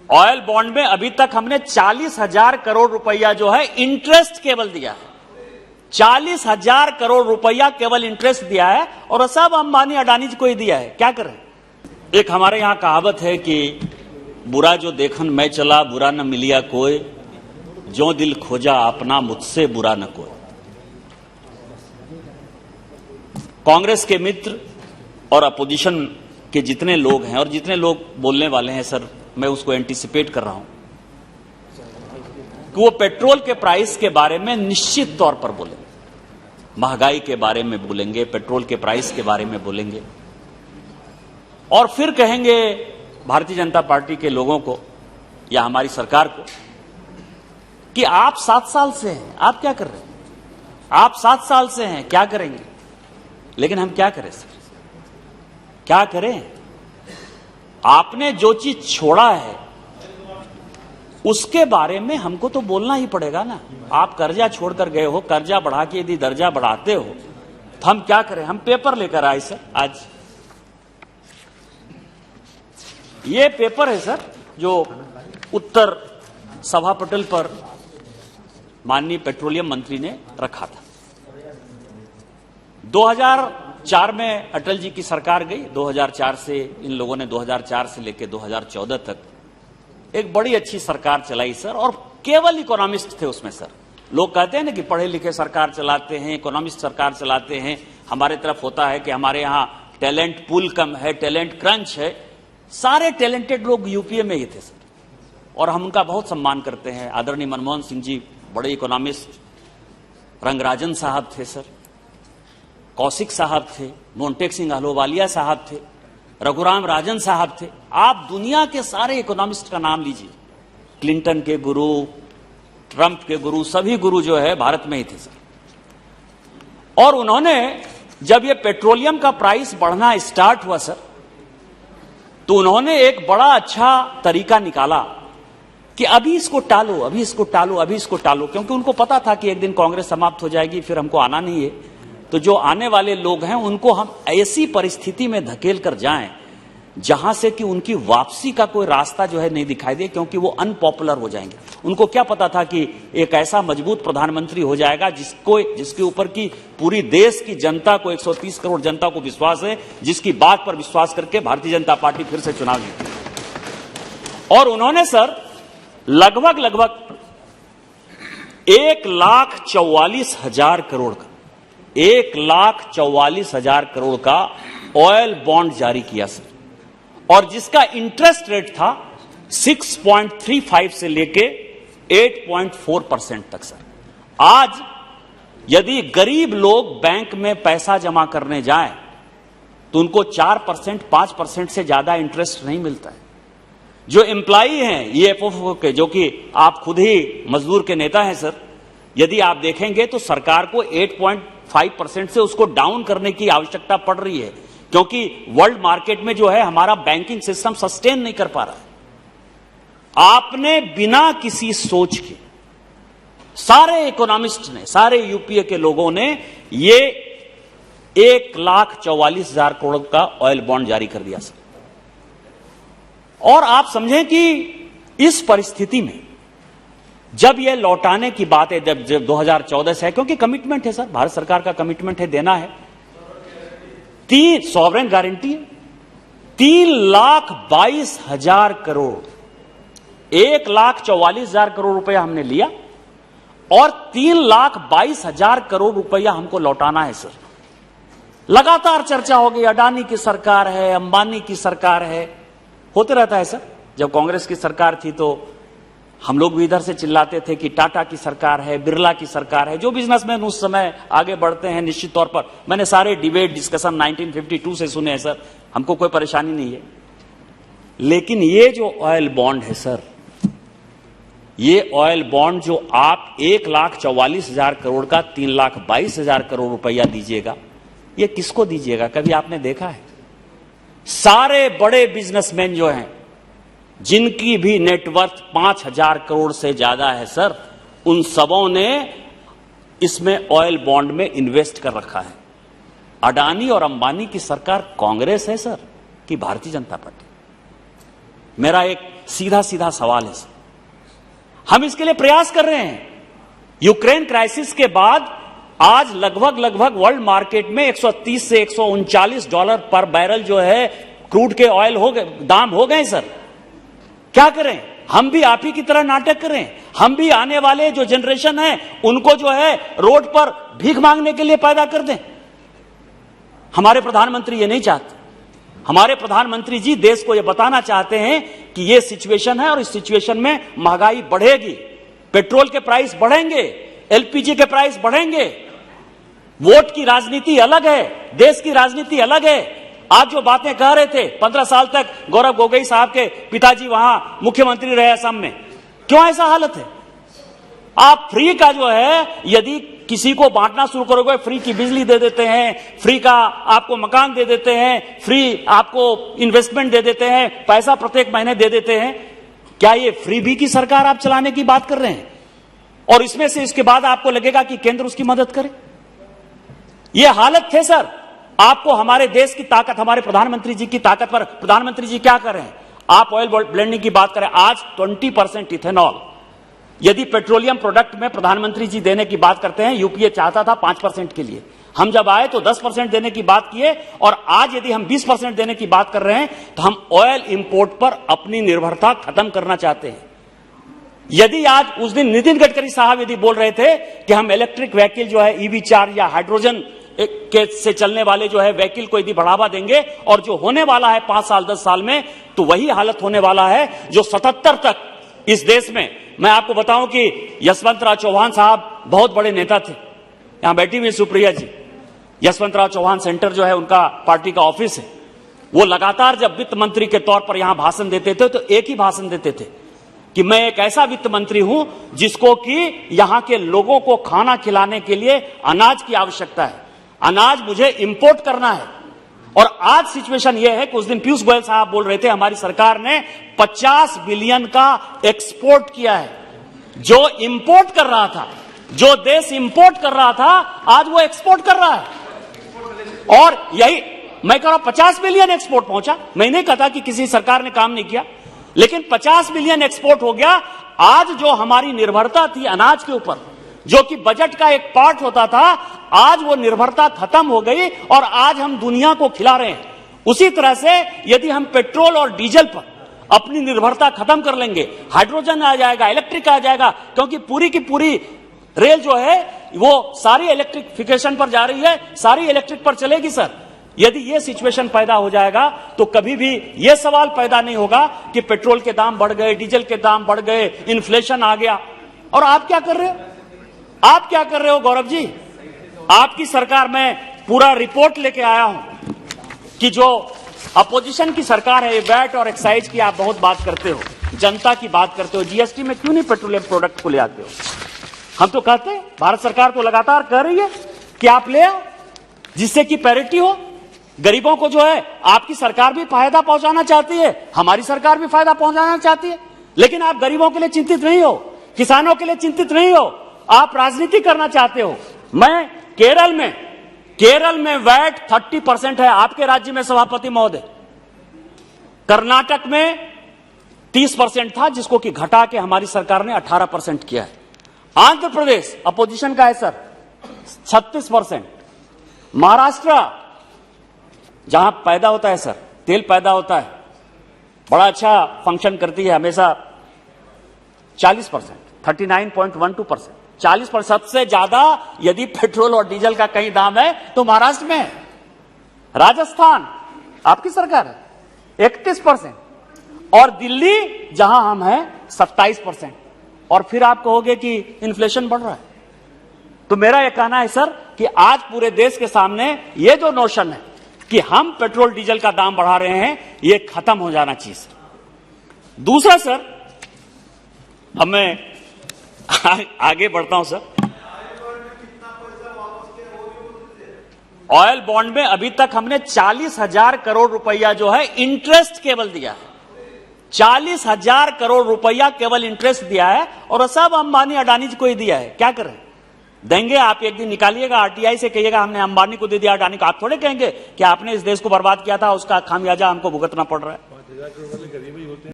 Oil bond में अभी तक हमने 40,000 करोड़ रुपया जो है इंटरेस्ट केवल दिया है। 40,000 करोड़ रुपया केवल इंटरेस्ट दिया है और सब अंबानी अडानी को ही दिया है। क्या करें? एक हमारे यहां कहावत है कि बुरा जो देखन मैं चला, बुरा न मिलिया कोई, जो दिल खोजा अपना मुझसे बुरा न कोई। कांग्रेस के मित्र और अपोजिशन के जितने लोग हैं और जितने लोग बोलने वाले हैं सर, मैं उसको एंटीसिपेट कर रहा हूं कि वो पेट्रोल के प्राइस के बारे में निश्चित तौर पर बोलेंगे, महंगाई के बारे में बोलेंगे, पेट्रोल के प्राइस के बारे में बोलेंगे और फिर कहेंगे भारतीय जनता पार्टी के लोगों को या हमारी सरकार को कि आप 7 साल से हैं, आप क्या कर रहे हैं? आप 7 साल से हैं, क्या करेंगे? लेकिन हम क्या करें सर? क्या करें? आपने जो चीज छोड़ा है उसके बारे में हमको तो बोलना ही पड़ेगा ना। आप कर्जा छोड़कर गए हो, कर्जा बढ़ा के यदि दर्जा बढ़ाते हो तो हम क्या करें? हम पेपर लेकर आए सर। आज ये पेपर है सर जो उत्तर सभा पटल पर माननीय पेट्रोलियम मंत्री ने रखा था। 2004 में अटल जी की सरकार गई। 2004 से इन लोगों ने 2004 से लेकर 2014 तक एक बड़ी अच्छी सरकार चलाई सर, और केवल इकोनॉमिस्ट थे उसमें सर। लोग कहते हैं ना कि पढ़े लिखे सरकार चलाते हैं, इकोनॉमिस्ट सरकार चलाते हैं। हमारे तरफ होता है कि हमारे यहां टैलेंट पूल कम है, टैलेंट क्रंच है। सारे टैलेंटेड लोग यूपीए में ही थे सर, और हम उनका बहुत सम्मान करते हैं। आदरणीय मनमोहन सिंह जी बड़े इकोनॉमिस्ट, रंगराजन साहब थे सर, कौशिक साहब थे, मोन्टेक सिंह अहलूवालिया साहब थे, रघुराम राजन साहब थे। आप दुनिया के सारे इकोनॉमिस्ट का नाम लीजिए, क्लिंटन के गुरु, ट्रंप के गुरु, सभी गुरु जो है भारत में ही थे सर। और उन्होंने जब ये पेट्रोलियम का प्राइस बढ़ना स्टार्ट हुआ सर, तो उन्होंने एक बड़ा अच्छा तरीका निकाला कि अभी इसको टालो, अभी इसको टालो, अभी इसको टालो, क्योंकि उनको पता था कि एक दिन कांग्रेस समाप्त हो जाएगी, फिर हमको आना नहीं है। तो जो आने वाले लोग हैं उनको हम ऐसी परिस्थिति में धकेल कर जाएं जहां से कि उनकी वापसी का कोई रास्ता जो है नहीं दिखाई दे, क्योंकि वो अनपॉपुलर हो जाएंगे। उनको क्या पता था कि एक ऐसा मजबूत प्रधानमंत्री हो जाएगा जिसके ऊपर की पूरी देश की जनता को, 130 करोड़ जनता को विश्वास है, जिसकी बात पर विश्वास करके भारतीय जनता पार्टी फिर से चुनाव जीती। और उन्होंने सर लगभग 1,44,000 करोड़ का 1,44,000 करोड़ का ऑयल बॉन्ड जारी किया सर, और जिसका इंटरेस्ट रेट था 6.35 से लेके 8.4% तक सर। आज यदि गरीब लोग बैंक में पैसा जमा करने जाएं तो उनको 4%, 5% से ज्यादा इंटरेस्ट नहीं मिलता है। जो एम्प्लॉई हैं ईएफओ के, जो कि आप खुद ही मजदूर के नेता हैं सर, यदि आप देखेंगे तो सरकार को 8.5% से उसको डाउन करने की आवश्यकता पड़ रही है, क्योंकि वर्ल्ड मार्केट में जो है हमारा बैंकिंग सिस्टम सस्टेन नहीं कर पा रहा है। आपने बिना किसी सोच के, सारे इकोनॉमिस्ट ने, सारे यूपीए के लोगों ने ये 1,44,000 करोड़ का ऑयल बॉन्ड जारी कर दिया सर। और आप समझें कि इस परिस्थिति में जब यह लौटाने की बात है, जब 2014 से है, क्योंकि कमिटमेंट है सर, भारत सरकार का कमिटमेंट है, देना है, 3 सॉवरेन गारंटी है, 3,22,000 करोड़, 1,44,000 करोड़ रुपया हमने लिया और 3,22,000 करोड़ रुपया हमको लौटाना है सर। लगातार चर्चा होगी, अडानी की सरकार है, अंबानी की सरकार है, होते रहता है सर। जब कांग्रेस की सरकार थी तो हम लोग भी इधर से चिल्लाते थे कि टाटा की सरकार है, बिरला की सरकार है। जो बिजनेसमैन उस समय आगे बढ़ते हैं, निश्चित तौर पर मैंने सारे डिबेट डिस्कशन 1952 से सुने हैं सर, हमको कोई परेशानी नहीं है। लेकिन ये जो ऑयल बॉन्ड है सर, ये ऑयल बॉन्ड जो आप 1,44,000 करोड़ का 3,22,000 करोड़ रुपया दीजिएगा, ये किसको दीजिएगा? कभी आपने देखा है? सारे बड़े बिजनेसमैन जो हैं, जिनकी भी नेटवर्थ 5,000 करोड़ से ज्यादा है सर, उन सबों ने इसमें ऑयल बॉन्ड में इन्वेस्ट कर रखा है। अडानी और अंबानी की सरकार कांग्रेस है सर कि भारतीय जनता पार्टी? मेरा एक सीधा सीधा सवाल है सर। हम इसके लिए प्रयास कर रहे हैं। यूक्रेन क्राइसिस के बाद आज लगभग वर्ल्ड मार्केट में 130 से 139 डॉलर पर बैरल जो है क्रूड के ऑयल हो गए, दाम हो गए सर। क्या करें? हम भी आप ही की तरह नाटक करें? हम भी आने वाले जो जनरेशन है उनको जो है रोड पर भीख मांगने के लिए पैदा कर दें? हमारे प्रधानमंत्री ये नहीं चाहते। हमारे प्रधानमंत्री जी देश को ये बताना चाहते हैं कि ये सिचुएशन है और इस सिचुएशन में महंगाई बढ़ेगी, पेट्रोल के प्राइस बढ़ेंगे, एलपीजी के प्राइस बढ़ेंगे। वोट की राजनीति अलग है, देश की राजनीति अलग है। आज जो बातें कह रहे थे, 15 साल तक गौरव गोगोई साहब के पिताजी वहां मुख्यमंत्री रहे असम में, क्यों ऐसा हालत है? आप फ्री का जो है यदि किसी को बांटना शुरू करोगे, फ्री की बिजली दे देते हैं, फ्री का आपको मकान दे देते हैं, फ्री आपको इन्वेस्टमेंट दे देते हैं, पैसा प्रत्येक महीने दे देते हैं, क्या ये फ्री बी की सरकार आप चलाने की बात कर रहे हैं? और इसमें से इसके बाद आपको लगेगा कि केंद्र उसकी मदद करे? ये हालत थे सर। आपको हमारे देश की ताकत, हमारे प्रधानमंत्री जी की ताकत पर प्रधानमंत्री जी क्या कर रहे हैं? आप ऑयल ब्लेंडिंग की बात करें, आज 20% इथेनॉल यदि पेट्रोलियम प्रोडक्ट में प्रधानमंत्री जी देने की बात करते हैं, यूपीए चाहता था 5% के लिए, हम जब आए तो 10% देने की बात किए, और आज यदि हम 20% देने की बात कर रहे हैं तो हम ऑयल इंपोर्ट पर अपनी निर्भरता खत्म करना चाहते हैं। यदि आज उस दिन नितिन गडकरी साहब यदि बोल रहे थे कि हम इलेक्ट्रिक व्हीकल जो है ईवी चार्ज या हाइड्रोजन के से चलने वाले जो है व्हीकल को यदि बढ़ावा देंगे और जो होने वाला है 5 साल 10 साल में, तो वही हालत होने वाला है जो 77 तक इस देश में। मैं आपको बताऊं कि यशवंतराव चौहान साहब बहुत बड़े नेता थे। यहां बैठी हुई सुप्रिया जी, यशवंतराव चौहान सेंटर जो है उनका पार्टी का ऑफिस है। वो लगातार जब वित्त मंत्री के तौर पर यहां भाषण देते थे तो एक ही भाषण देते थे कि मैं एक ऐसा वित्त मंत्री हूं जिसको कि यहां के लोगों को खाना खिलाने के लिए अनाज की आवश्यकता है, अनाज मुझे इंपोर्ट करना है। और आज सिचुएशन यह है कि उस दिन पीयूष गोयल साहब बोल रहे थे हमारी सरकार ने 50 बिलियन का एक्सपोर्ट किया है। जो इंपोर्ट कर रहा था, जो देश इंपोर्ट कर रहा था, आज वो एक्सपोर्ट कर रहा है। और यही मैं कह रहा हूं, 50 बिलियन एक्सपोर्ट पहुंचा। मैं नहीं कहता कि किसी सरकार ने काम नहीं किया, लेकिन 50 बिलियन एक्सपोर्ट हो गया। आज जो हमारी निर्भरता थी अनाज के ऊपर, जो कि बजट का एक पार्ट होता था, आज वो निर्भरता खत्म हो गई और आज हम दुनिया को खिला रहे हैं। उसी तरह से यदि हम पेट्रोल और डीजल पर अपनी निर्भरता खत्म कर लेंगे, हाइड्रोजन आ जाएगा, इलेक्ट्रिक आ जाएगा, क्योंकि पूरी की पूरी रेल जो है वो सारी इलेक्ट्रिफिकेशन पर जा रही है, सारी इलेक्ट्रिक पर चलेगी सर। यदि ये सिचुएशन पैदा हो जाएगा तो कभी भी ये सवाल पैदा नहीं होगा कि पेट्रोल के दाम बढ़ गए, डीजल के दाम बढ़ गए, इन्फ्लेशन आ गया। और आप क्या कर रहे हो? आप क्या कर रहे हो गौरव जी? आपकी सरकार में पूरा रिपोर्ट लेके आया हूं कि जो अपोजिशन की सरकार है, वैट और एक्साइज की आप बहुत बात करते हो, जनता की बात करते हो, जीएसटी में क्यों नहीं पेट्रोलियम प्रोडक्ट को ले आते हो? हम तो कहते हैं, भारत सरकार तो लगातार कह रही है कि आप ले आओ जिससे कि पैरिटी हो। गरीबों को जो है आपकी सरकार भी फायदा पहुंचाना चाहती है, हमारी सरकार भी फायदा पहुंचाना चाहती है, लेकिन आप गरीबों के लिए चिंतित नहीं हो, किसानों के लिए चिंतित नहीं हो, आप राजनीति करना चाहते हो। मैं केरल में वैट 30% है, आपके राज्य में सभापति महोदय। कर्नाटक में 30% था, जिसको कि घटा के हमारी सरकार ने 18% किया है। आंध्र प्रदेश अपोजिशन का है सर 36%। महाराष्ट्र जहां पैदा होता है सर, तेल पैदा होता है, बड़ा अच्छा फंक्शन करती है हमेशा, 40%, 39.12%, 40%। सबसे ज्यादा यदि पेट्रोल और डीजल का कहीं दाम है तो महाराष्ट्र में है। राजस्थान आपकी सरकार है 31%, और दिल्ली जहां हम हैं 27%। और फिर आप कहोगे कि इन्फ्लेशन बढ़ रहा है। तो मेरा यह कहना है सर कि आज पूरे देश के सामने ये जो नोशन है कि हम पेट्रोल डीजल का दाम बढ़ा रहे हैं, ये खत्म हो जाना चाहिए सर। दूसरा सर, अब मैं आगे बढ़ता हूं सर। ऑयल बॉन्ड में अभी तक हमने 40,000 करोड़ रुपया जो है इंटरेस्ट केवल दिया है। 40,000 करोड़ रुपया केवल इंटरेस्ट दिया है, और सब अंबानी अडानी को ही दिया है। क्या करें? देंगे आप, एक दिन निकालिएगा आरटीआई से, कहिएगा हमने अंबानी को दे दिया, अडानी को। आप थोड़े कहेंगे कि आपने इस देश को बर्बाद किया था, उसका खामियाजा हमको भुगतना पड़ रहा है।